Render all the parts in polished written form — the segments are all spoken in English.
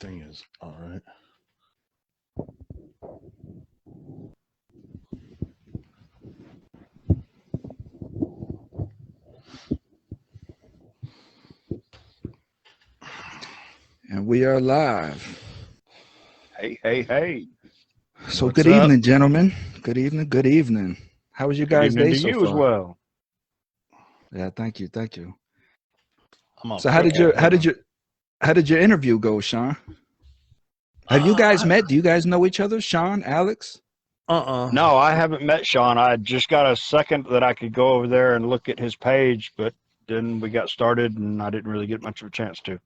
Thing is, all right. And we are live. Hey. So What's good up? evening, gentlemen. Good evening. How was your Good guys' evening day to so you as far? well. Yeah, thank you. I'm all So how did your interview go, Sean? Have you guys met? Do you guys know each other, Sean, Alex? No, I haven't met Sean. I just got a second that I could go over there and look at his page, but then we got started and I didn't really get much of a chance to.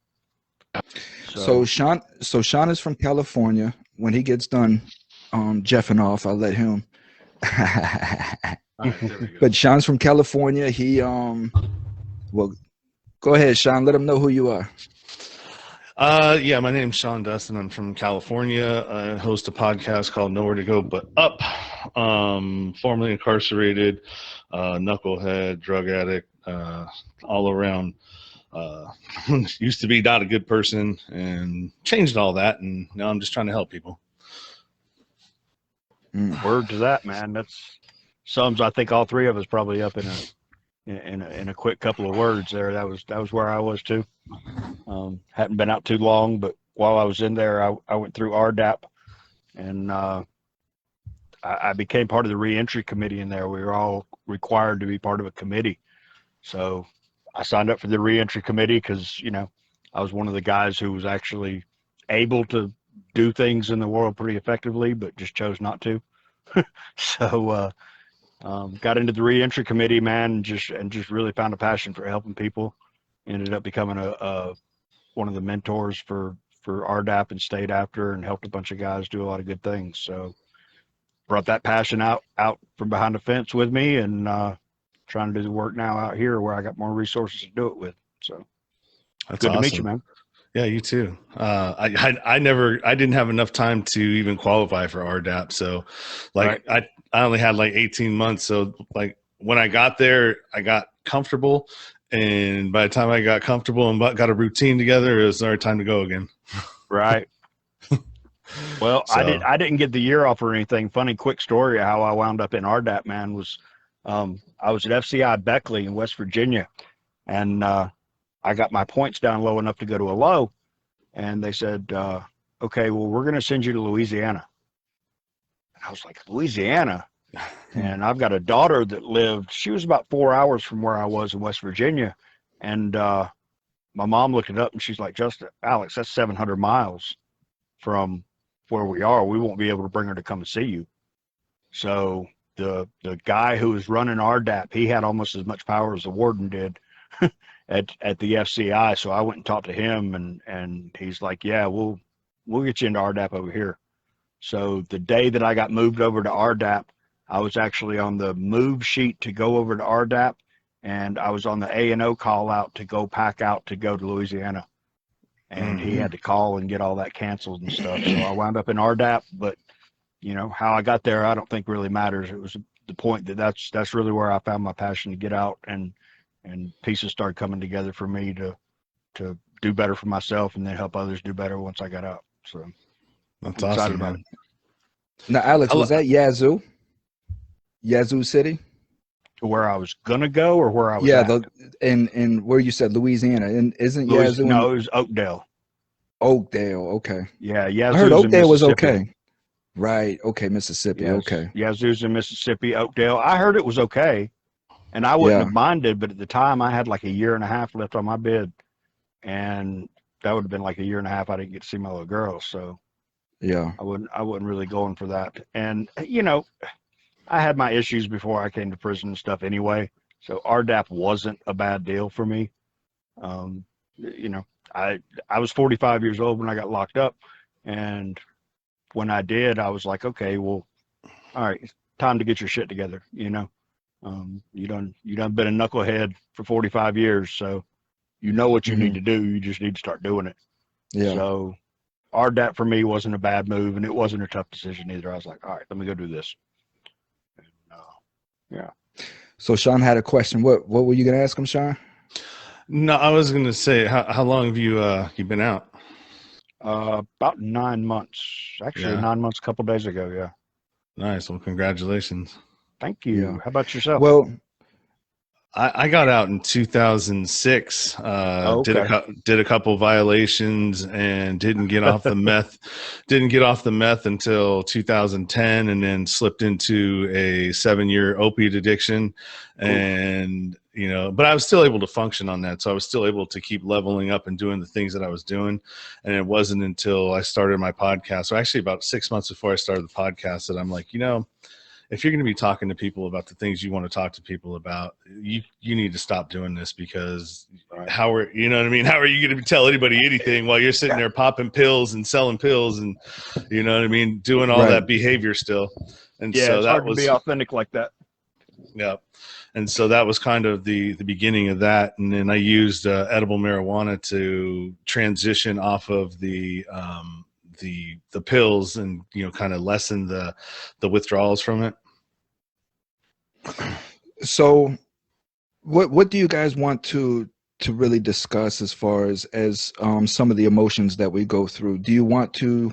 So Sean is from California. When he gets done jeffing off, I'll let him. All right, there we go. But Sean's from California. He well, go ahead, Sean. Let him know who you are. Yeah, my name's Sean Dustin. I'm from California. I host a podcast called Nowhere to Go But Up. Formerly incarcerated, knucklehead, drug addict, all around. Used to be not a good person and changed all that, and now I'm just trying to help people. Word to that, man. That's sums I think all three of us probably up in a quick couple of words there. That was where I was too. Hadn't been out too long, but while I was in there, I went through RDAP, and I became part of the reentry committee in there. We were all required to be part of a committee. So I signed up for the reentry committee because, I was one of the guys who was actually able to do things in the world pretty effectively, but just chose not to. So got into the reentry committee, man, and just really found a passion for helping people. Ended up becoming one of the mentors for RDAP and stayed after and helped a bunch of guys do a lot of good things. So brought that passion out from behind the fence with me, and trying to do the work now out here where I got more resources to do it with. So That's good awesome. to meet you, man. Yeah, you too. I didn't have enough time to even qualify for RDAP. So like Right. I only had like 18 months. So like when I got there, I got comfortable. And by the time I got comfortable and got a routine together, it was our time to go again. Right. Well, So, I didn't get the year off or anything. Funny quick story of how I wound up in RDAP, man, was I was at FCI Beckley in West Virginia, and I got my points down low enough to go to a low, and they said, okay, well, we're going to send you to Louisiana. And I was like, Louisiana? And I've got a daughter that she was about 4 hours from where I was in West Virginia. And my mom looked it up and she's like, Alex, that's 700 miles from where we are. We won't be able to bring her to come and see you. So the guy who was running RDAP, he had almost as much power as the warden did at the FCI. So I went and talked to him, and he's like, yeah, we'll get you into RDAP over here. So the day that I got moved over to RDAP, I was actually on the move sheet to go over to RDAP, and I was on the A&O call out to go pack out to go to Louisiana. And he had to call and get all that canceled and stuff. So I wound up in RDAP, but how I got there, I don't think really matters. It was the point that's really where I found my passion to get out, and pieces started coming together for me to do better for myself and then help others do better once I got out. So that's I'm excited awesome, about man. it. Now, Alex, was that Yazoo City? To where I was gonna go or where I was at? And where you said Louisiana, and isn't Yazoo? No, it was Oakdale. Oakdale, okay. Yeah, I heard Yazoo's in Oakdale was Mississippi. okay. Right, okay, Mississippi, Yes. okay. Yazoo's in Mississippi, Oakdale. I heard it was okay, and I wouldn't have minded, but at the time I had like a year and a half left on my bid, and that would have been like a year and a half I didn't get to see my little girl, so yeah, I wasn't really going for that. And I had my issues before I came to prison and stuff anyway, so RDAP wasn't a bad deal for me. I was 45 years old when I got locked up, and when I did, I was like, okay, well, all right, it's time to get your shit together. You done been a knucklehead for 45 years, so you know what you need to do. You just need to start doing it. Yeah. So RDAP for me wasn't a bad move, and it wasn't a tough decision either. I was like, all right, let me go do this. And, yeah. So Sean had a question. What were you gonna ask him, Sean? No, I was gonna say, how long have you been out? About 9 months. Actually, Yeah. 9 months, a couple days ago. Yeah. Nice. Well, congratulations. Thank Yeah. you. How about yourself? Well, I got out in 2006. Oh, okay. Did a couple violations and didn't get off the meth. Didn't get off the meth until 2010, and then slipped into a 7-year opiate addiction. And but I was still able to function on that, so I was still able to keep leveling up and doing the things that I was doing. And it wasn't until I started my podcast, so actually about 6 months before I started the podcast, that I'm like, if you're going to be talking to people about the things you want to talk to people about, you need to stop doing this, because Right. how are you know what I mean? How are you going to tell anybody anything while you're sitting there popping pills and selling pills and you know what I mean, doing all Right. that behavior still? And Yeah, so it's that hard to was be authentic like that. yeah. And so that was kind of the beginning of that. And then I used edible marijuana to transition off of the pills and kind of lessen the withdrawals from it. so what do you guys want to really discuss as far as some of the emotions that we go through? Do you want to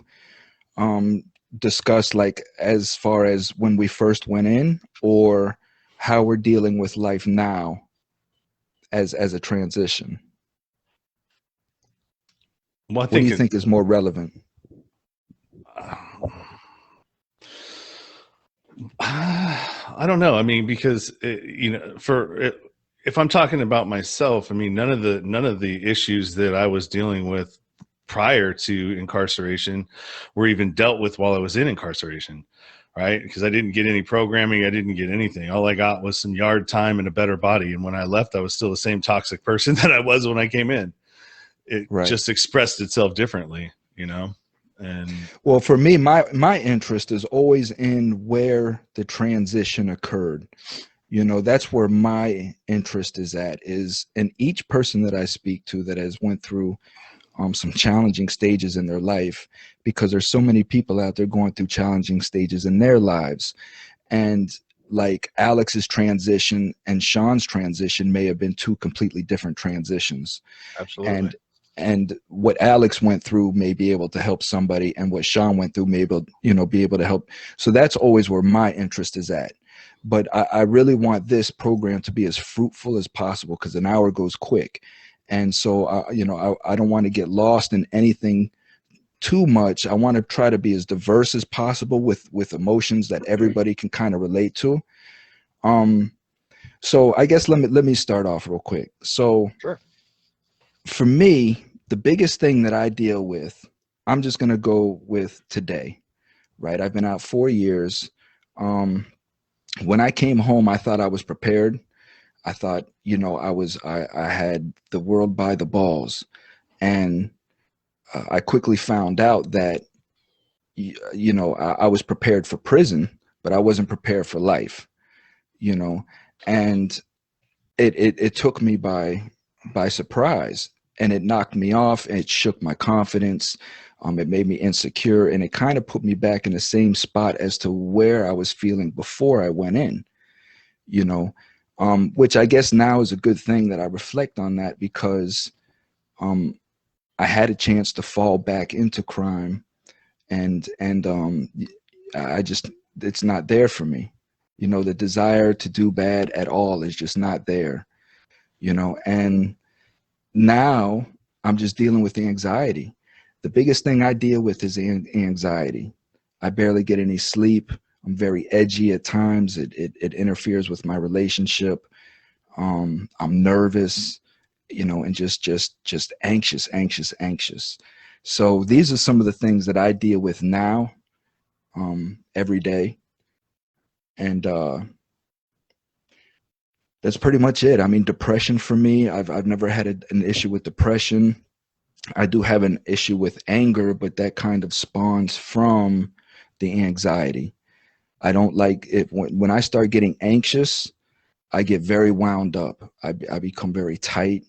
discuss, like, as far as when we first went in, or how we're dealing with life now as a transition? Well, What do you think is more relevant? I don't know. I mean, because if I'm talking about myself, I mean, none of the issues that I was dealing with prior to incarceration were even dealt with while I was in incarceration, right? Because I didn't get any programming, I didn't get anything. All I got was some yard time and a better body. And when I left, I was still the same toxic person that I was when I came in. It Right. just expressed itself differently, And Well, for me, my interest is always in where the transition occurred. That's where my interest is at, is in each person that I speak to that has went through some challenging stages in their life, because there's so many people out there going through challenging stages in their lives. And like Alex's transition and Sean's transition may have been two completely different transitions. Absolutely. And what Alex went through may be able to help somebody, and what Sean went through may be able to help. So that's always where my interest is at. But I really want this program to be as fruitful as possible, because an hour goes quick. And so, I don't want to get lost in anything too much. I want to try to be as diverse as possible with emotions that everybody can kind of relate to. So I guess let me start off real quick. So Sure. For me, the biggest thing that I deal with, I'm just going to go with today, right? I've been out 4 years. When I came home, I thought I was prepared. I thought, I had the world by the balls. And I quickly found out that, I was prepared for prison, but I wasn't prepared for life, and it took me by surprise, and it knocked me off, and it shook my confidence. It made me insecure, and it kind of put me back in the same spot as to where I was feeling before I went in, which I guess now is a good thing that I reflect on that, because I had a chance to fall back into crime, and I just, it's not there for me. The desire to do bad at all is just not there, and now I'm just dealing with the anxiety. The biggest thing I deal with is anxiety. I barely get any sleep. I'm very edgy at times. It interferes with my relationship. I'm nervous, and just anxious. So these are some of the things that I deal with now, every day. And that's pretty much it. I mean, depression for me, I've never had an issue with depression. I do have an issue with anger, but that kind of spawns from the anxiety. I don't like it when I start getting anxious. I get very wound up. I become very tight.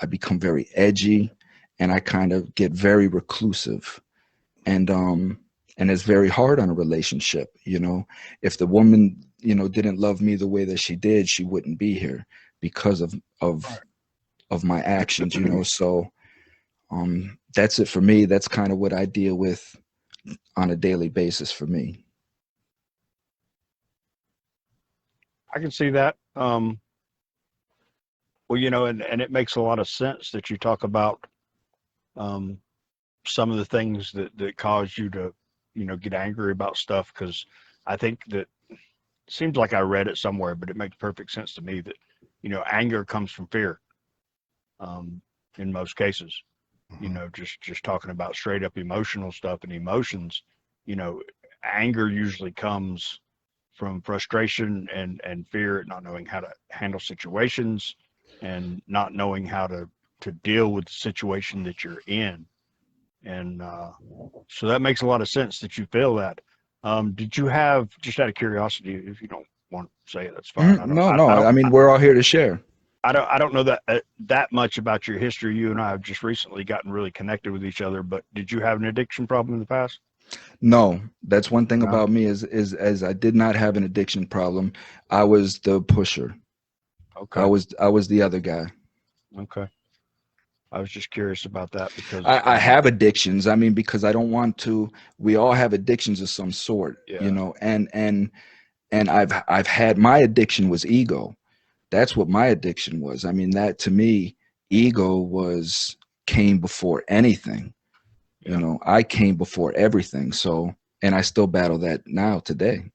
I become very edgy, and I kind of get very reclusive. And it's very hard on a relationship. If the woman, didn't love me the way that she did, she wouldn't be here because of my actions. So that's it for me. That's kind of what I deal with on a daily basis for me. I can see that. Well, you know, and it makes a lot of sense that you talk about um, some of the things that cause you to, you know, get angry about stuff. Because I think that seems like I read it somewhere, but it makes perfect sense to me that, you know, anger comes from fear um, in most cases. You know, just talking about straight up emotional stuff and emotions, you know, anger usually comes from frustration and fear at not knowing how to handle situations and not knowing how to deal with the situation that you're in. And so that makes a lot of sense that you feel that. Did you have, just out of curiosity, if you don't want to say it, that's fine. No, no. I mean, we're all here to share. I don't know that that much about your history. You and I have just recently gotten really connected with each other, but did you have an addiction problem in the past? No, that's one thing No. about me is as I did not have an addiction problem. I was the pusher. Okay. I was the other guy. Okay. I was just curious about that because I have addictions. I mean, because I don't want to. We all have addictions of some sort, Yeah. you know. And I've had, my addiction was ego. That's what my addiction was. I mean, that to me, ego came before anything. Yeah. You know, I came before everything. So, and I still battle that now today.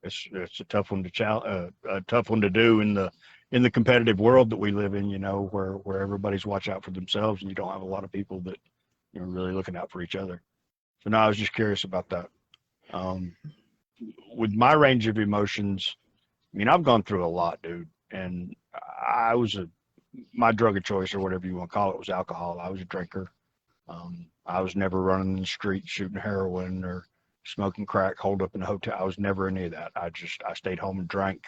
It's a tough one to a tough one to do in the competitive world that we live in, you know, where everybody's watch out for themselves and you don't have a lot of people that, you know, really looking out for each other. So no, I was just curious about that. Um, with my range of emotions, I mean, I've gone through a lot, dude, and I was my drug of choice or whatever you want to call it was alcohol. I was a drinker. I was never running in the street shooting heroin or smoking crack, holed up in a hotel. I was never any of that. I stayed home and drank,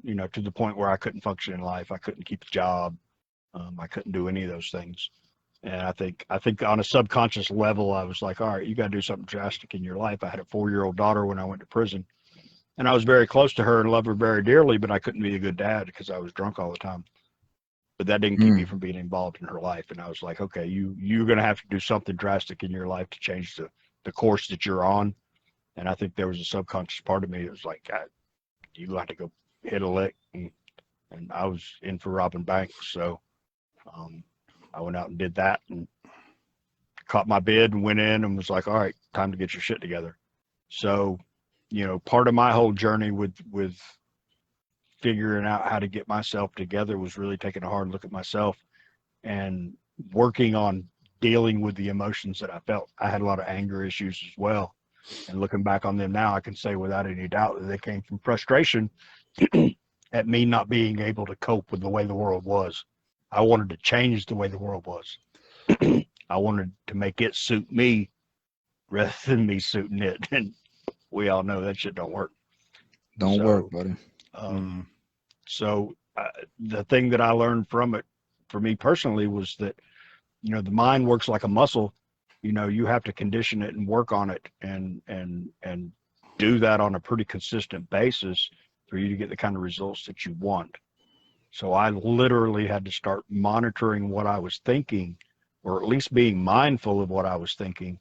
you know, to the point where I couldn't function in life. I couldn't keep a job. I couldn't do any of those things. And I think on a subconscious level, I was like, all right, you got to do something drastic in your life. I had a 4-year-old daughter when I went to prison, and I was very close to her and loved her very dearly, but I couldn't be a good dad because I was drunk all the time. But that didn't keep me from being involved in her life. And I was like, okay, you're going to have to do something drastic in your life to change the course that you're on. And I think there was a subconscious part of me that was like, God, you have to go hit a lick. And I was in for robbing banks. So I went out and did that and caught my bid and went in and was like, all right, time to get your shit together. So, you know, part of my whole journey with figuring out how to get myself together was really taking a hard look at myself and working on dealing with the emotions that I felt. I had a lot of anger issues as well. And looking back on them now, I can say without any doubt that they came from frustration at me not being able to cope with the way the world was. I wanted to change the way the world was. I wanted to make it suit me rather than me suiting it. And we all know that shit don't work. Don't work, buddy. So the thing that I learned from it, for me personally, was that, you know, the mind works like a muscle. You know, you have to condition it and work on it and do that on a pretty consistent basis for you to get the kind of results that you want. So I literally had to start monitoring what I was thinking, or at least being mindful of what I was thinking,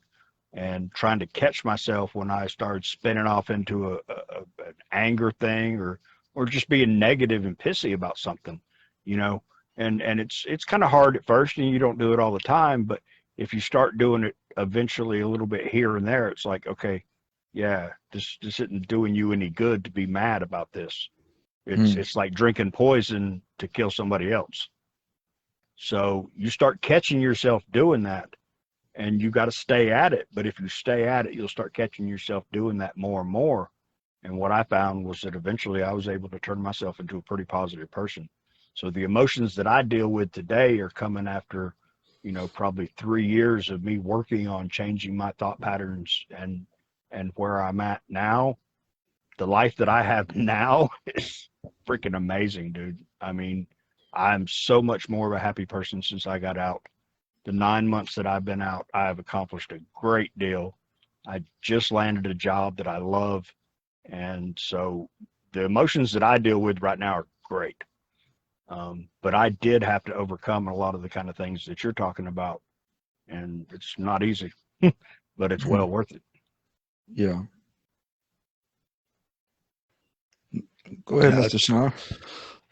and trying to catch myself when I started spinning off into an anger thing or just being negative and pissy about something, you know. And it's kind of hard at first, and you don't do it all the time. But if you start doing it eventually a little bit here and there, it's like, okay, yeah, this isn't doing you any good to be mad about this. It's like drinking poison to kill somebody else. So you start catching yourself doing that, and you got to stay at it. But if you stay at it, you'll start catching yourself doing that more and more. And what I found was that eventually I was able to turn myself into a pretty positive person. So the emotions that I deal with today are coming after, you know, probably 3 years of me working on changing my thought patterns and where I'm at now. The life that I have now is freaking amazing, dude. I mean, I'm so much more of a happy person since I got out. The 9 months that I've been out, I have accomplished a great deal. I just landed a job that I love. And so the emotions that I deal with right now are great. But I did have to overcome a lot of the kind of things that you're talking about and it's not easy, but it's well worth it. Yeah. Go ahead, Yeah. Mr.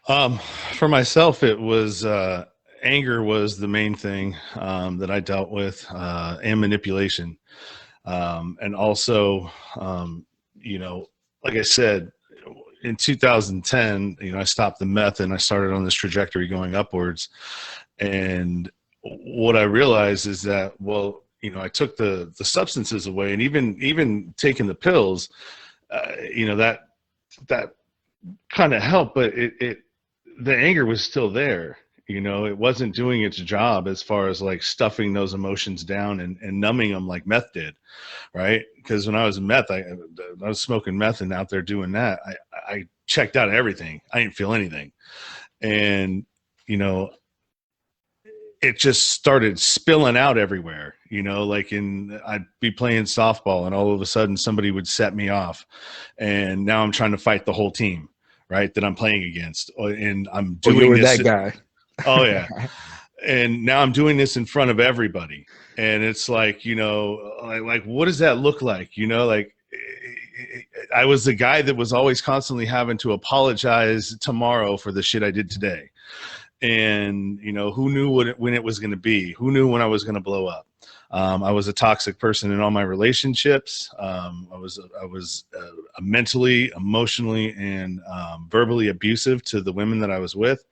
Sean. For myself, it was anger was the main thing that I dealt with, and manipulation, and also, you know, like I said, in 2010, you know, I stopped the meth and I started on this trajectory going upwards. And what I realized is that, well, you know, I took the substances away, and even taking the pills, you know, that kind of helped, but the anger was still there. You know, it wasn't doing its job as far as like stuffing those emotions down and numbing them like meth did, right? Because when I was in meth, I was smoking meth and out there doing that. I checked out of everything. I didn't feel anything, and you know, it just started spilling out everywhere. You know, like I'd be playing softball, and all of a sudden somebody would set me off, and now I'm trying to fight the whole team, right, that I'm playing against, and I'm Oh, you doing were this. that guy. Oh yeah. And now I'm doing this in front of everybody. And it's like, you know, like what does that look like? You know, like I was the guy that was always constantly having to apologize tomorrow for the shit I did today. And, you know, who knew when it was going to be? Who knew when I was going to blow up? I was a toxic person in all my relationships. I was mentally, emotionally, and verbally abusive to the women that I was with.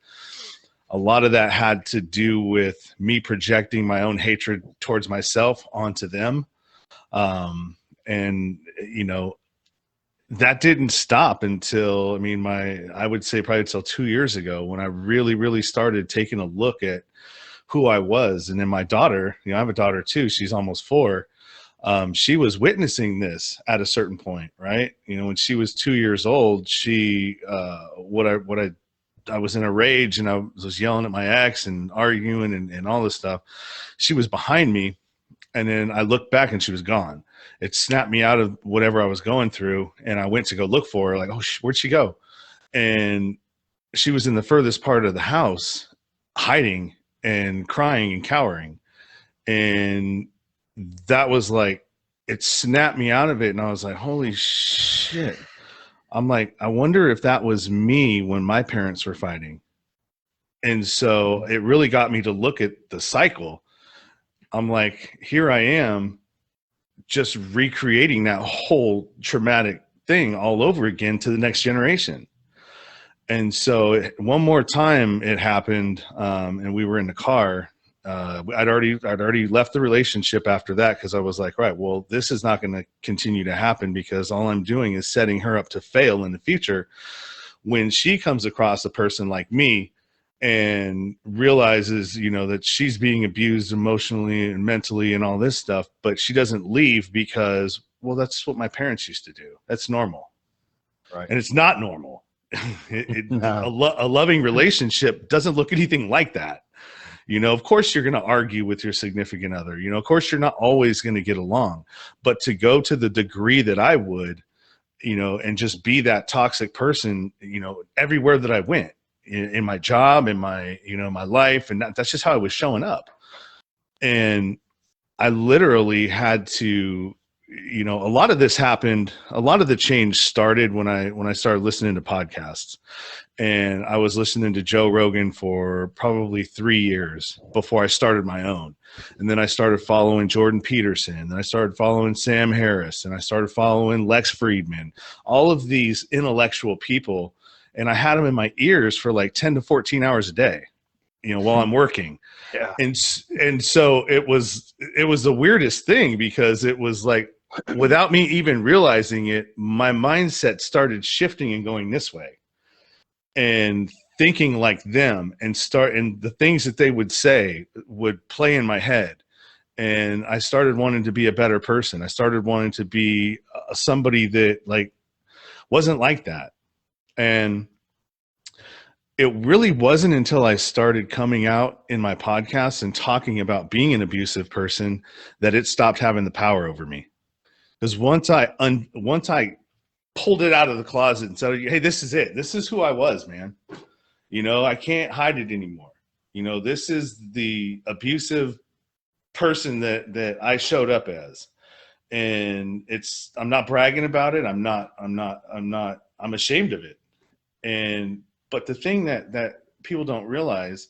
A lot of that had to do with me projecting my own hatred towards myself onto them. And, you know, that didn't stop until, I mean, I would say probably until 2 years ago, when I really, really started taking a look at who I was. And then my daughter, you know, I have a daughter too. She's almost 4. She was witnessing this at a certain point, right? You know, when she was 2 years old, I was in a rage, and I was yelling at my ex and arguing and all this stuff. She was behind me, and then I looked back and she was gone. It snapped me out of whatever I was going through, and I went to go look for her, like, oh, where'd she go? And she was in the furthest part of the house, hiding and crying and cowering. And that was like, it snapped me out of it. And I was like, holy shit. I'm like, I wonder if that was me when my parents were fighting. And so it really got me to look at the cycle. I'm like, here I am just recreating that whole traumatic thing all over again to the next generation. And so one more time it happened, and we were in the car. I'd already left the relationship after that, because I was like, right, well, this is not going to continue to happen, because all I'm doing is setting her up to fail in the future when she comes across a person like me and realizes, you know, that she's being abused emotionally and mentally and all this stuff, but she doesn't leave because, well, that's what my parents used to do. That's normal. Right. And it's not normal. No. A loving relationship doesn't look anything like that. You know, of course you're going to argue with your significant other. You know, of course you're not always going to get along. But to go to the degree that I would, you know, and just be that toxic person, you know, everywhere that I went, in my job, in my, you know, my life, and that's just how I was showing up. And I literally had to, you know, a lot of this happened. A lot of the change started when I started listening to podcasts. And I was listening to Joe Rogan for probably 3 years before I started my own. And then I started following Jordan Peterson, and I started following Sam Harris, and I started following Lex Friedman, all of these intellectual people. And I had them in my ears for like 10 to 14 hours a day, you know, while I'm working. Yeah. And so it was the weirdest thing, because it was like, without me even realizing it, my mindset started shifting and going this way, and thinking like them, and the things that they would say would play in my head. And I started wanting to be a better person. I started wanting to be somebody that like wasn't like that. And it really wasn't until I started coming out in my podcast and talking about being an abusive person that it stopped having the power over me. Because once I pulled it out of the closet and said, hey, this is it. This is who I was, man. You know, I can't hide it anymore. You know, this is the abusive person that I showed up as. And I'm not bragging about it. I'm ashamed of it. But the thing that people don't realize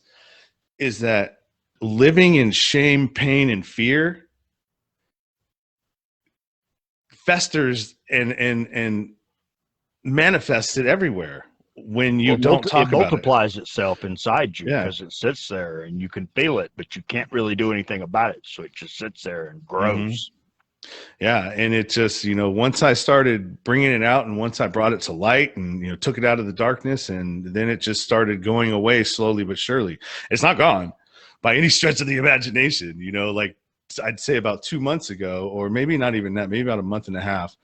is that living in shame, pain, and fear festers and manifests it everywhere when you don't talk about it. It multiplies itself inside you because it sits there and you can feel it, but you can't really do anything about it. So it just sits there and grows. Mm-hmm. Yeah. And it just, once I started bringing it out and once I brought it to light and, took it out of the darkness, and then it just started going away slowly but surely. It's not gone by any stretch of the imagination, like I'd say about 2 months ago, or maybe not even that, maybe about a month and a half.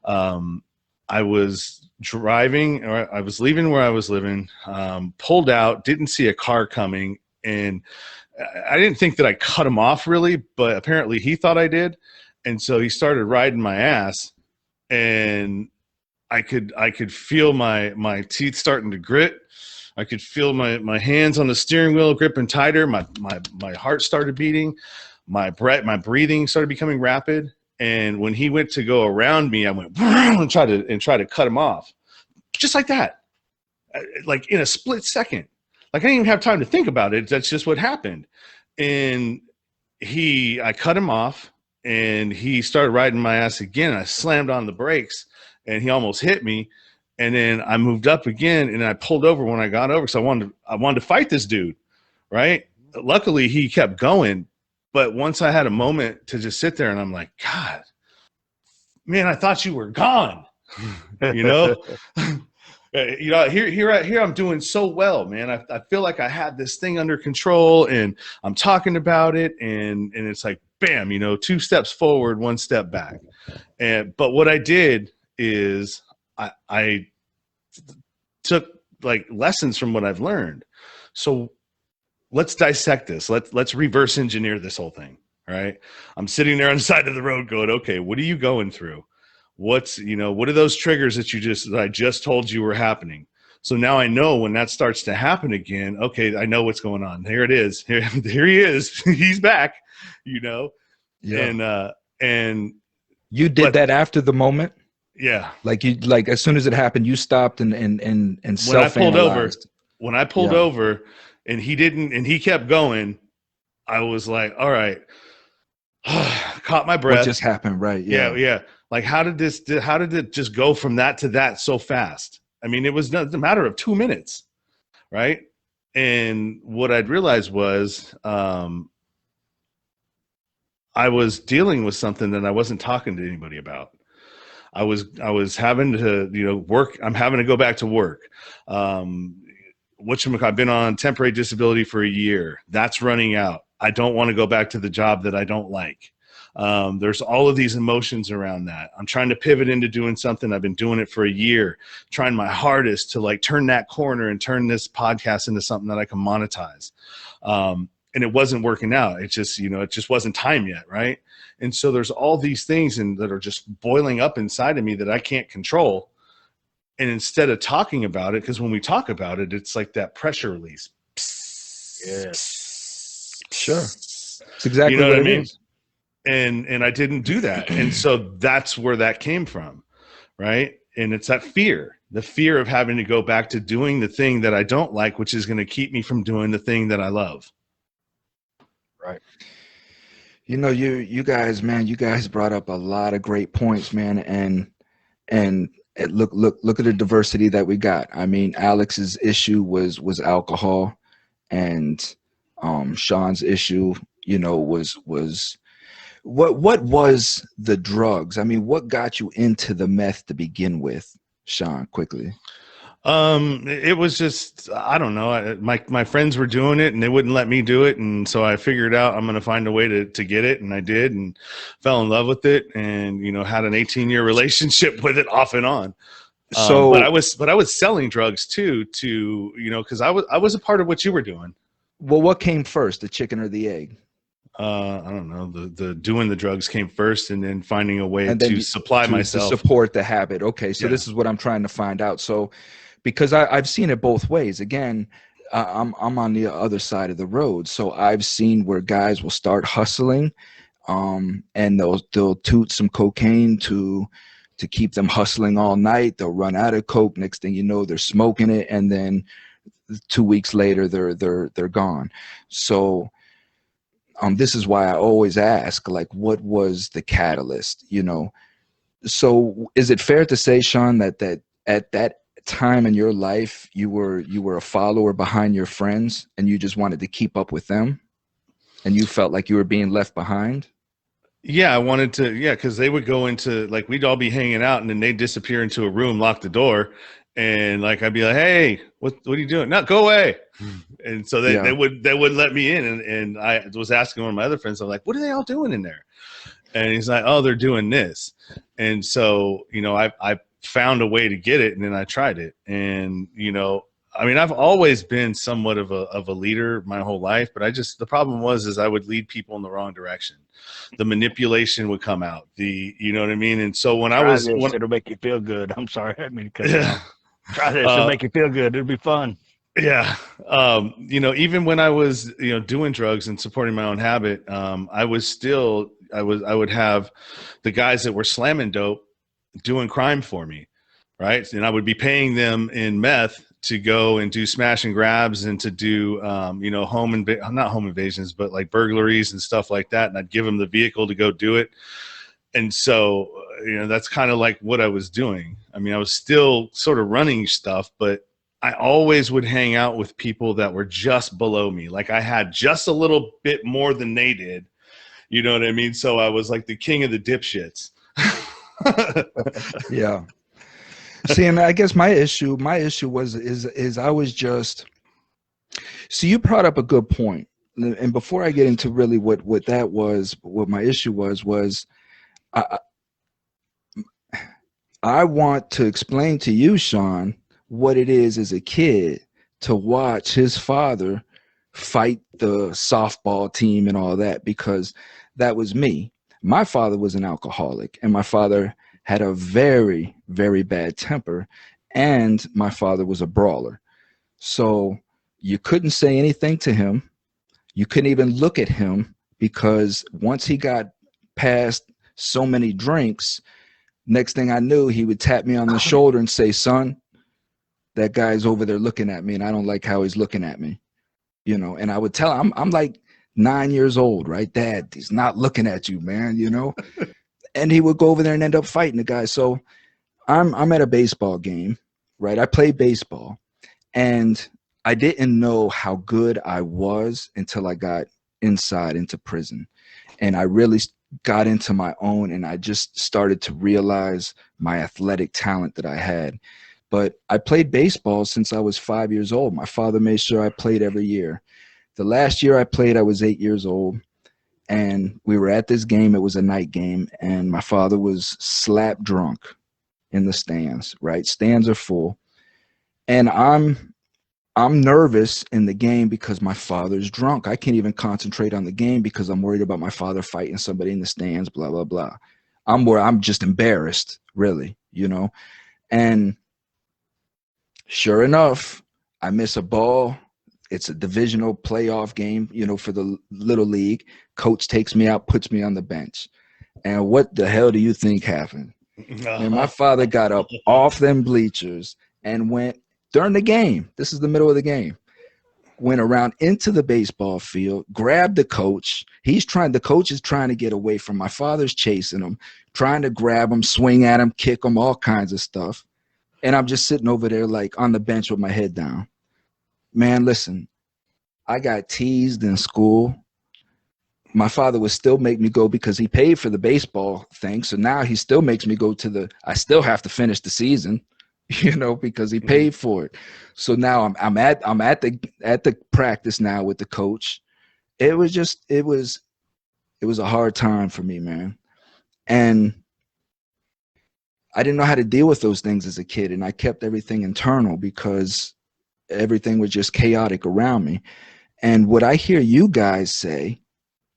I was driving, or I was leaving where I was living, pulled out, didn't see a car coming. And I didn't think that I cut him off really, but apparently he thought I did. And so he started riding my ass, and I could feel my teeth starting to grit. I could feel my hands on the steering wheel gripping tighter. My heart started beating. My breathing started becoming rapid. And when he went to go around me, I went and try to cut him off, just like that, like in a split second. Like I didn't even have time to think about it. That's just what happened. And I cut him off. And he started riding my ass again. I slammed on the brakes, and he almost hit me. And then I moved up again, and I pulled over when I got over because I wanted to fight this dude, right? Luckily, he kept going. But once I had a moment to just sit there, and I'm like, God, man, I thought you were gone, Here I'm doing so well, man. I feel like I had this thing under control, and I'm talking about it, and it's like, bam, 2 steps forward, 1 step back. But what I did is I took like lessons from what I've learned. So let's dissect this. Let's reverse engineer this whole thing. Right? I'm sitting there on the side of the road going, okay, what are you going through? What are those triggers that I just told you were happening? So now I know when that starts to happen again, okay, I know what's going on. Here it is. Here he is. He's back, Yeah. And you did that after the moment? Yeah. Like as soon as it happened, you stopped and self-analyzed. When I pulled over and he kept going, I was like, all right. Caught my breath. What just happened? Right. Yeah. Like, how did it just go from that to that so fast? I mean, it was a matter of 2 minutes. Right. And what I'd realized was, I was dealing with something that I wasn't talking to anybody about. I was having to, work. I'm having to go back to work. I've been on temporary disability for a year. That's running out. I don't want to go back to the job that I don't like. There's all of these emotions around that. I'm trying to pivot into doing something. I've been doing it for a year, trying my hardest to like turn that corner and turn this podcast into something that I can monetize. And it wasn't working out. It just wasn't time yet. Right. And so there's all these things that are just boiling up inside of me that I can't control. And instead of talking about it, because when we talk about it, it's like that pressure release. Yes. Sure. It's exactly what I mean. And I didn't do that. And so that's where that came from. Right. And it's that the fear of having to go back to doing the thing that I don't like, which is going to keep me from doing the thing that I love. Right. You guys, man, you guys brought up a lot of great points, man. And look at the diversity that we got. I mean, Alex's issue was alcohol, and Sean's issue, was what was the drugs? I mean, what got you into the meth to begin with, Sean, quickly? It was just, I don't know. My friends were doing it and they wouldn't let me do it. And so I figured out I'm going to find a way to get it. And I did, and fell in love with it, and, had an 18-year relationship with it off and on. But I was selling drugs too, cause I was a part of what you were doing. Well, what came first, the chicken or the egg? I don't know. The doing the drugs came first, and then finding a way to supply myself, to support the habit. Okay. So This is what I'm trying to find out. So, because I've seen it both ways. Again, I'm on the other side of the road, so I've seen where guys will start hustling, and they'll toot some cocaine to keep them hustling all night. They'll run out of coke. Next thing you know, they're smoking it, and then 2 weeks later, they're gone. So this is why I always ask, like, what was the catalyst? So is it fair to say, Sean, that at that time in your life you were a follower behind your friends and you just wanted to keep up with them and you felt like you were being left behind? Yeah, I wanted to. Yeah, because they would go into, like, we'd all be hanging out, and then they'd disappear into a room, lock the door, and like I'd be like, "Hey, what are you doing? No, go away." And so they, Yeah. they would let me in, and I was asking one of my other friends, I'm like, "What are they all doing in there?" And he's like, "Oh, they're doing this." And so I found a way to get it, and then I tried it, and I mean, I've always been somewhat of a leader my whole life, but the problem was I would lead people in the wrong direction. The manipulation would come out. You know what I mean? And so when Try this, it'll make you feel good. I'm sorry, I mean to cut you off. Try this, it'll make you feel good. It'll be fun. Yeah. Even when I was, doing drugs and supporting my own habit, I would have the guys that were slamming dope doing crime for me. Right. And I would be paying them in meth to go and do smash and grabs and to do, not home invasions, but like burglaries and stuff like that. And I'd give them the vehicle to go do it. And so, that's kind of like what I was doing. I mean, I was still sort of running stuff, but I always would hang out with people that were just below me. Like I had just a little bit more than they did. You know what I mean? So I was like the king of the dipshits. Yeah. See, and I guess my issue is I was just, so you brought up a good point. And before I get into really what my issue was I, I want to explain to you, Sean, what it is as a kid to watch his father fight the softball team and all that, because that was me. My father was an alcoholic, and my father had a very, very bad temper, and my father was a brawler. So you couldn't say anything to him. You couldn't even look at him, because once he got past so many drinks, next thing I knew, he would tap me on the shoulder and say, "Son, that guy's over there looking at me, and I don't like how he's looking at me." And I would tell him, I'm like 9 years old, right? "Dad, he's not looking at you, man," And he would go over there and end up fighting the guy. So I'm at a baseball game, right? I play baseball, and I didn't know how good I was until I got inside into prison. And I really got into my own, and I just started to realize my athletic talent that I had. But I played baseball since I was 5 years old. My father made sure I played every year. The last year I played, I was 8 years old, and we were at this game. It was a night game, and my father was slap drunk in the stands, right? Stands are full. And I'm nervous in the game because my father's drunk. I can't even concentrate on the game because I'm worried about my father fighting somebody in the stands, blah, blah, blah. I'm just embarrassed, really, And sure enough, I miss a ball. It's a divisional playoff game, for the little league. Coach takes me out, puts me on the bench. And what the hell do you think happened? And my father got up off them bleachers and went during the game. This is the middle of the game. Went around into the baseball field, grabbed the coach. The coach is trying to get away from my father's chasing him, trying to grab him, swing at him, kick him, all kinds of stuff. And I'm just sitting over there like on the bench with my head down. Man, listen, I got teased in school. My father would still make me go because he paid for the baseball thing. So now he still makes me go I still have to finish the season, because he paid for it. So now I'm at the practice now with the coach. It was a hard time for me, man. And I didn't know how to deal with those things as a kid. And I kept everything internal because everything was just chaotic around me. And what I hear you guys say,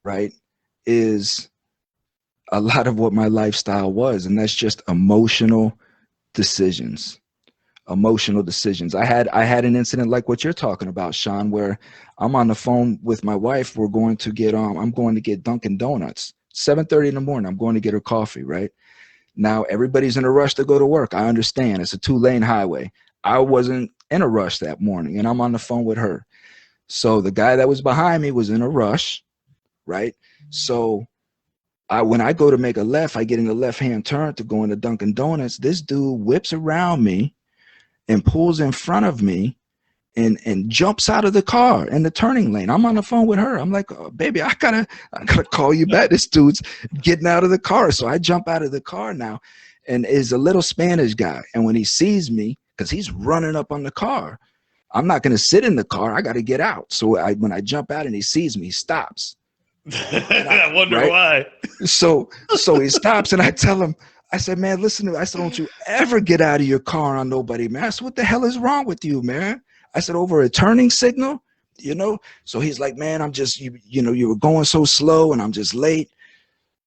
right, is a lot of what my lifestyle was. And that's just emotional decisions. emotional decisions. I had an incident like what you're talking about, Sean, where I'm on the phone with my wife. I'm going to get Dunkin' Donuts. 7:30 in the morning. I'm going to get her coffee, right? Now everybody's in a rush to go to work. I understand. It's a 2-lane highway. I wasn't in a rush that morning, and I'm on the phone with her. So the guy that was behind me was in a rush, right? So when I go to make a left, I get in the left-hand turn to go into Dunkin' Donuts. This dude whips around me and pulls in front of me and jumps out of the car in the turning lane. I'm on the phone with her. I'm like, oh, baby, I gotta call you back. This dude's getting out of the car. So I jump out of the car now, and is a little Spanish guy. And when he sees me, because he's running up on the car, I'm not gonna sit in the car. I gotta get out. So when I jump out and he sees me, he stops. I wonder right? why. So he stops, and I tell him, I said, man, listen to me. I said, don't you ever get out of your car on nobody, man. I said, what the hell is wrong with you, man? I said, over a turning signal, you know? So he's like, man, I'm just, you were going so slow and I'm just late.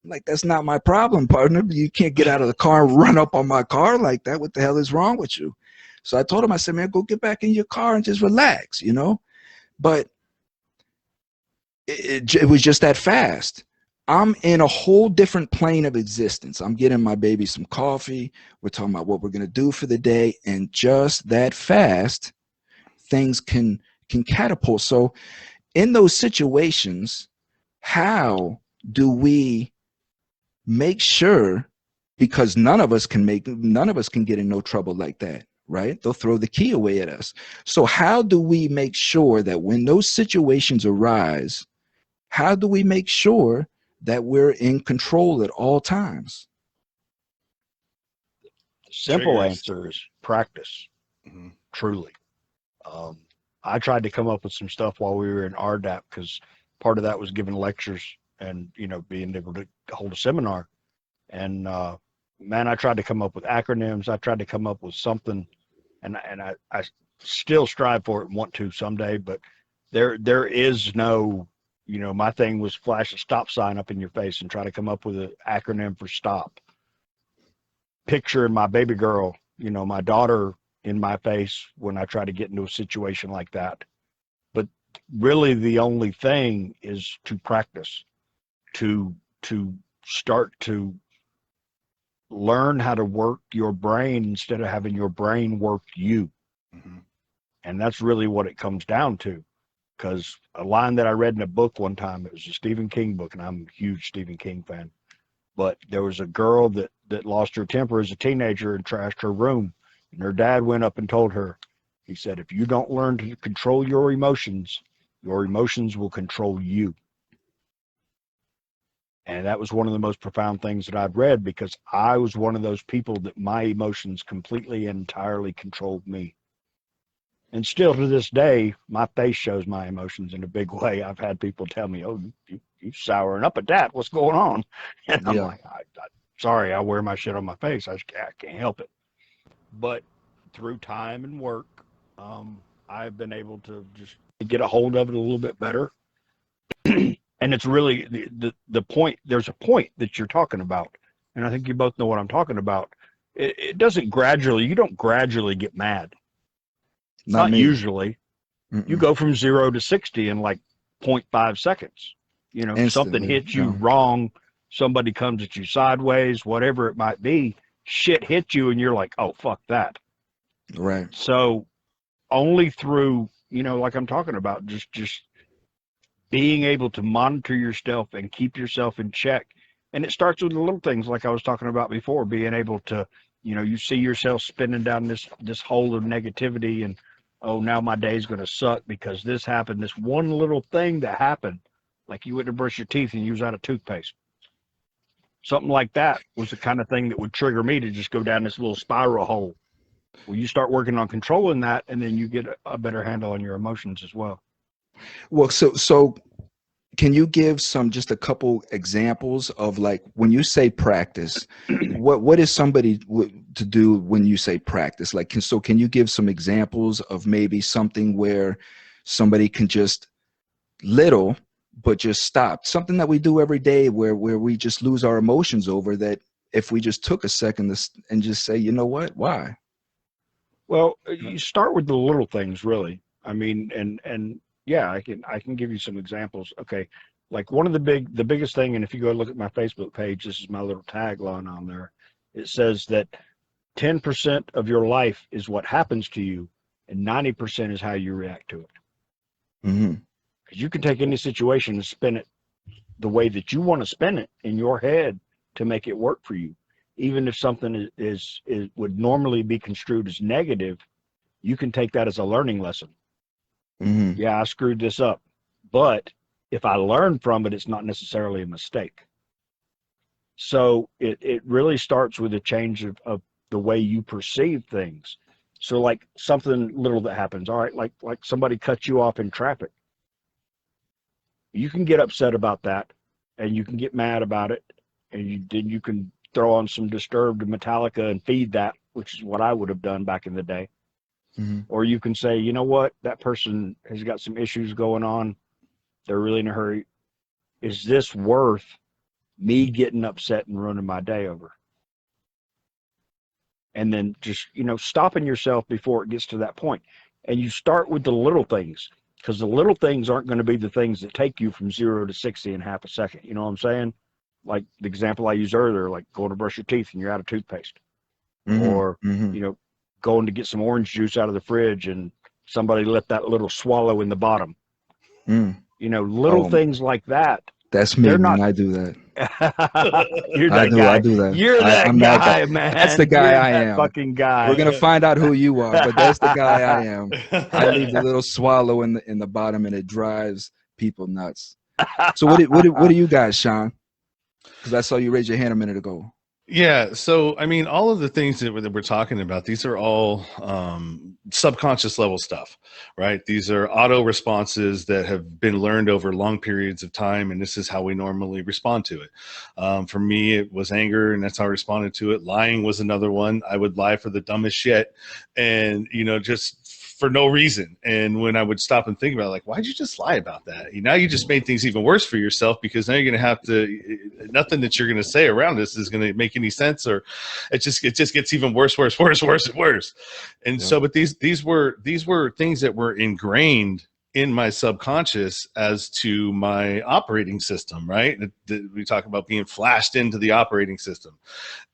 I'm like, that's not my problem, partner. You can't get out of the car and run up on my car like that. What the hell is wrong with you? So I told him, I said, man, go get back in your car and just relax, you know? But it was just that fast. I'm in a whole different plane of existence. I'm getting my baby some coffee. We're talking about what we're going to do for the day. And just that fast, things can catapult. So in those situations, how do we make sure, because none of us can get in no trouble like that, right? They'll throw the key away at us. So how do we make sure that when those situations arise, how do we make sure that we're in control at all times? The simple Triggers. answer is practice. Mhm. Truly. I tried to come up with some stuff while we were in RDAP, because part of that was giving lectures and, being able to hold a seminar. And, man, I tried to come up with acronyms. I tried to come up with something, and I still strive for it and want to someday, but there is no, my thing was flash a stop sign up in your face and try to come up with an acronym for stop. Picturing my baby girl, my daughter in my face when I try to get into a situation like that. But really the only thing is to practice, to start to learn how to work your brain instead of having your brain work you. Mhm. And that's really what it comes down to. Because a line that I read in a book one time, it was a Stephen King book, and I'm a huge Stephen King fan. But there was a girl that lost her temper as a teenager and trashed her room. And her dad went up and told her, he said, if you don't learn to control your emotions will control you. And that was one of the most profound things that I've read, because I was one of those people that my emotions completely and entirely controlled me. And still to this day, my face shows my emotions in a big way. I've had people tell me, oh, you souring up at that. What's going on? And I'm like, sorry, I wear my shit on my face. I can't help it. But through time and work, I've been able to just get a hold of it a little bit better. And it's really the point. There's a point that you're talking about. And I think you both know what I'm talking about. It doesn't you don't gradually get mad. Not usually. Mm-mm. You go from 0 to 60 in like 0.5 seconds. Instantly, something hits you wrong, somebody comes at you sideways, whatever it might be, shit hits you and you're like, oh, fuck that. Right. So only through, like I'm talking about, just being able to monitor yourself and keep yourself in check. And it starts with the little things like I was talking about before, being able to, you see yourself spinning down this hole of negativity and, oh, now my day's going to suck because this happened. This one little thing that happened, like you went to brush your teeth and you was out of toothpaste. Something like that was the kind of thing that would trigger me to just go down this little spiral hole. Well, you start working on controlling that, and then you get a better handle on your emotions as well. Well, so can you give just a couple examples of, like, when you say practice, what is somebody to do when you say practice? Like, can you give some examples of maybe something where somebody can just but just stop, something that we do every day where we just lose our emotions over, that if we just took a second and just say, you know what, why? Well, you start with the little things, really. I mean, and yeah, I can give you some examples. Okay, like one of the biggest thing, and if you go look at my Facebook page, this is my little tagline on there. It says that 10% of your life is what happens to you, and 90% is how you react to it. Mm-hmm. Because you can take any situation and spin it the way that you want to spin it in your head to make it work for you. Even if something is would normally be construed as negative, you can take that as a learning lesson. Mm-hmm. Yeah, I screwed this up, but if I learn from it, it's not necessarily a mistake. So it really starts with a change of the way you perceive things. So like something little that happens, all right, like somebody cuts you off in traffic. You can get upset about that, and you can get mad about it, and then you can throw on some Disturbed Metallica and feed that, which is what I would have done back in the day. Mm-hmm. Or you can say, you know what, that person has got some issues going on. They're really in a hurry. Is this worth me getting upset and ruining my day over? And then just, stopping yourself before it gets to that point. And you start with the little things, because the little things aren't going to be the things that take you from 0 to 60 in half a second. You know what I'm saying? Like the example I used earlier, like going to brush your teeth and you're out of toothpaste, Mm-hmm. or, Mm-hmm. going to get some orange juice out of the fridge and somebody left that little swallow in the bottom. Mm. Little things like that. That's me, They're man. not. I do that. You're I that do. I guy. do that. You're that I'm that guy. guy, man. That's the guy You're I that am. fucking We're guy. gonna find out who you are, but that's the guy I am. I leave the little swallow in the bottom, and it drives people nuts. So what do you guys, Sean? Because I saw you raise your hand a minute ago. Yeah, so I mean, all of the things that we're talking about, these are all subconscious level stuff, right? These are auto responses that have been learned over long periods of time, and this is how we normally respond to it. For me, it was anger, and that's how I responded to it. Lying was another one. I would lie for the dumbest shit, and just for no reason. And when I would stop and think about it, like, why'd you just lie about that? Now you just made things even worse for yourself, because now you're going to have to, nothing that you're going to say around this is going to make any sense, or it just gets even worse. And so, but these were things that were ingrained in my subconscious as to my operating system, right? We talk about being flashed into the operating system.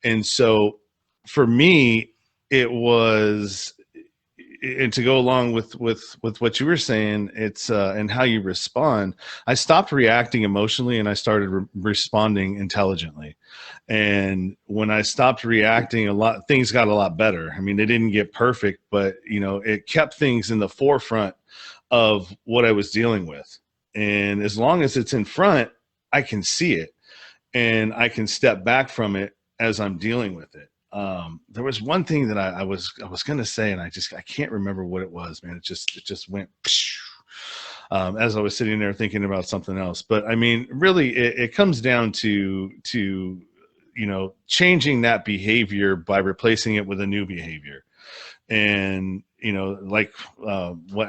And so for me, it was, and to go along with what you were saying, it's and how you respond. I stopped reacting emotionally and I started responding intelligently. And when I stopped reacting, things got a lot better. I mean, they didn't get perfect, but it kept things in the forefront of what I was dealing with. And as long as it's in front, I can see it and I can step back from it as I'm dealing with it. There was one thing that I was going to say, and I can't remember what it was, man. It just went as I was sitting there thinking about something else. But I mean, really, it comes down to changing that behavior by replacing it with a new behavior. And like what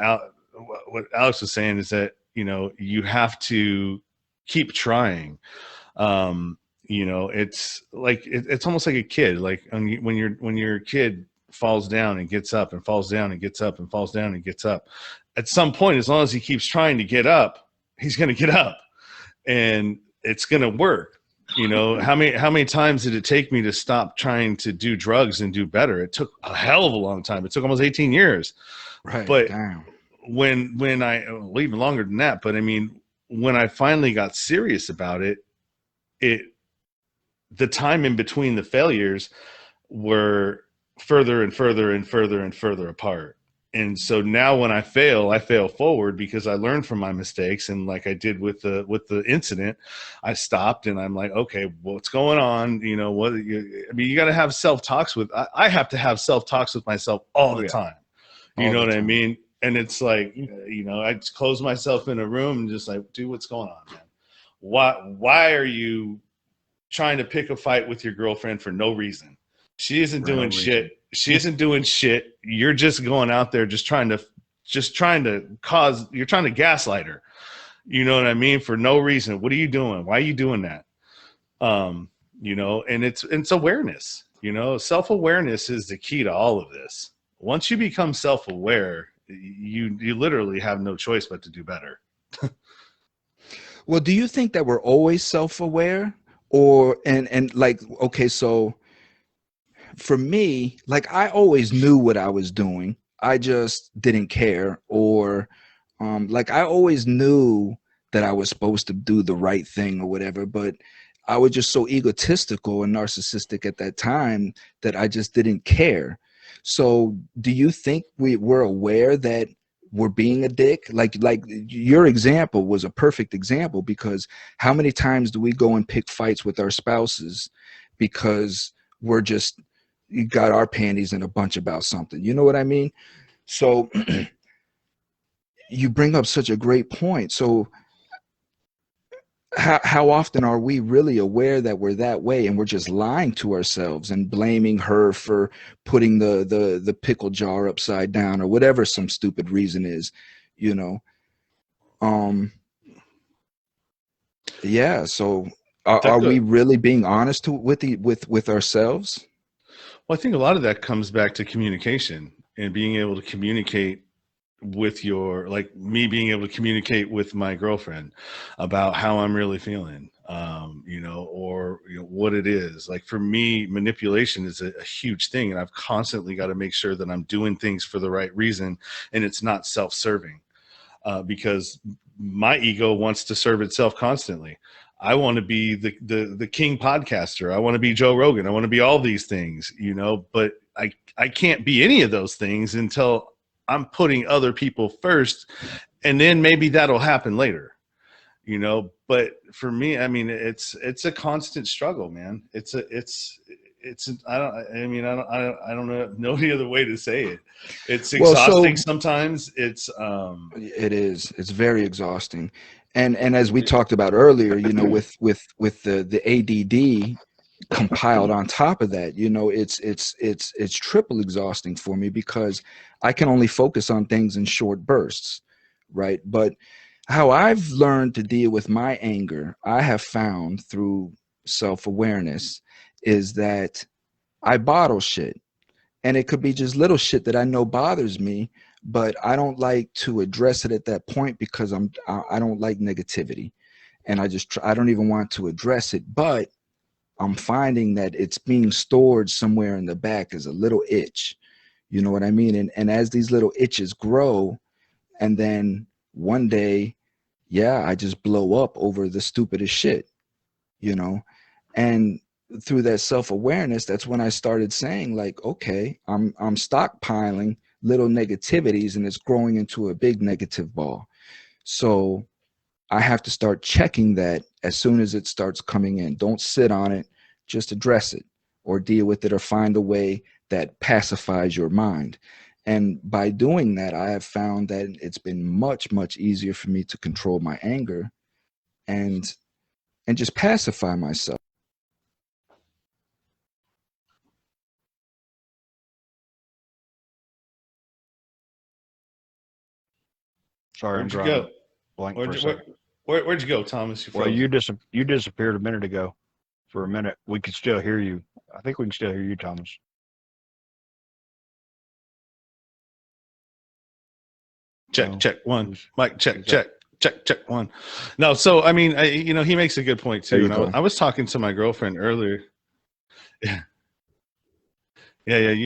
Alex was saying is that you have to keep trying. It's like it's almost like a kid. Like when your kid falls down and gets up and falls down and gets up and falls down and gets up. At some point, as long as he keeps trying to get up, he's going to get up, and it's going to work. How many times did it take me to stop trying to do drugs and do better? It took a hell of a long time. It took almost 18 years. Right. But damn. when even longer than that. But I mean, when I finally got serious about it, the time in between the failures were further and further and further and further apart. And so now when I fail forward because I learned from my mistakes. And like I did with the incident, I stopped and I'm like, okay, what's going on? You got to have self-talks I have to have self-talks with myself all the time. You know what I mean? And it's like, I just close myself in a room and just like, dude, what's going on, man? Why are you trying to pick a fight with your girlfriend for no reason? She isn't doing shit. She isn't doing shit. You're just going out there you're trying to gaslight her. You know what I mean? For no reason. What are you doing? Why are you doing that? And it's awareness. Self-awareness is the key to all of this. once you become self-aware, you literally have no choice but to do better. Well, do you think that we're always self-aware, or and like, okay, so for me, like I always knew what I was doing. I just didn't care, or like I always knew that I was supposed to do the right thing or whatever, but I was just so egotistical and narcissistic at that time that I just didn't care. So, do you think we're aware that we're being a dick? Like your example was a perfect example, because how many times do we go and pick fights with our spouses because we're just you got our panties in a bunch about something? You know what I mean? So you bring up such a great point. So how often are we really aware that we're that way, and we're just lying to ourselves and blaming her for putting the pickle jar upside down or whatever some stupid reason is, you know? Um, yeah. So are we really being honest with ourselves? Well, I think a lot of that comes back to communication and being able to communicate with your, like me being able to communicate with my girlfriend about how I'm really feeling, or what it is. Like for me, manipulation is a huge thing, and I've constantly got to make sure that I'm doing things for the right reason and it's not self-serving, because my ego wants to serve itself constantly. I want to be the king podcaster. I want to be Joe Rogan. I want to be all these things, but I can't be any of those things until I'm putting other people first, and then maybe that'll happen later, but for me, I mean, it's a constant struggle, man. I don't know any other way to say it. It's Well, exhausting sometimes. it's very exhausting. And as we talked about earlier, with the ADD compiled on top of that, it's triple exhausting for me, because I can only focus on things in short bursts, right? But how I've learned to deal with my anger, I have found through self-awareness, is that I bottle shit. And it could be just little shit that I know bothers me, but I don't like to address it at that point, because I don't like negativity, and I don't even want to address it. But I'm finding that it's being stored somewhere in the back as a little itch. You know what I mean? And as these little itches grow, and then one day, yeah, I just blow up over the stupidest shit, you know? And through that self-awareness, that's when I started saying, like, okay, I'm stockpiling little negativities, and it's growing into a big negative ball. So I have to start checking that as soon as it starts coming in. Don't sit on it, just address it, or deal with it, or find a way that pacifies your mind. And by doing that, I have found that it's been much, much easier for me to control my anger and just pacify myself. Sorry, I'm Where'd you drawing go? blank for a Where'd you, second. where'd you go, Thomas? You Well, froze. you disappeared a minute ago for a minute. We could still hear you. I think we can still hear you, Thomas. Check, No. check one. Who's- Mike, check, who's check, check one. No, so I mean, he makes a good point There too. you And go. I was talking to my girlfriend earlier. Yeah, yeah, yeah.